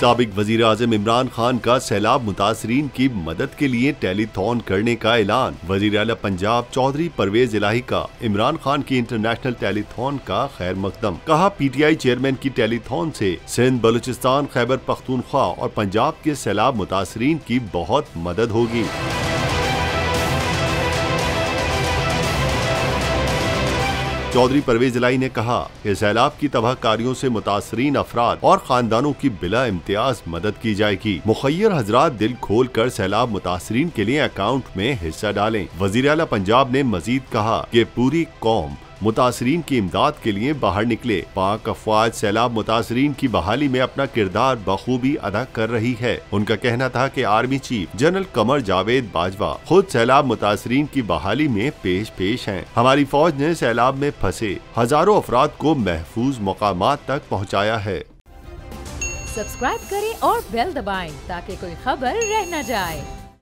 साबिक वजीर आजम इमरान खान का सैलाब मुतासरीन की मदद के लिए टेलीथॉन करने का ऐलान। वजीर आला पंजाब चौधरी परवेज इलाही का इमरान खान की इंटरनेशनल टेलीथॉन का खैर मकदम। कहा, PTI चेयरमैन की टेलीथॉन से सिंध, बलूचिस्तान, खैबर पख्तूनख्वा और पंजाब के सैलाब मुतासरीन की बहुत मदद होगी। चौधरी परवेज इलाही ने कहा कि सैलाब की तबाहकारियों से मुतासरीन अफराद और खानदानों की बिला इम्तियाज मदद की जाएगी। मुखय्यर हजरात दिल खोल कर सैलाब मुतासरीन के लिए अकाउंट में हिस्सा डालें। वजीर आला पंजाब ने मजीद कहा कि पूरी कौम मुतासरीन की इमदाद के लिए बाहर निकले। पाक अफवाज सैलाब मुतासरीन की बहाली में अपना किरदार बखूबी अदा कर रही है। उनका कहना था कि army chief general Qamar Javed Bajwa खुद सैलाब मुतासरीन की बहाली में पेश हैं। हमारी फौज ने सैलाब में फंसे हजारों अफराद को महफूज मकामात तक पहुँचाया है। सब्सक्राइब करें और बेल दबाएं ताकि कोई खबर रह न जाए।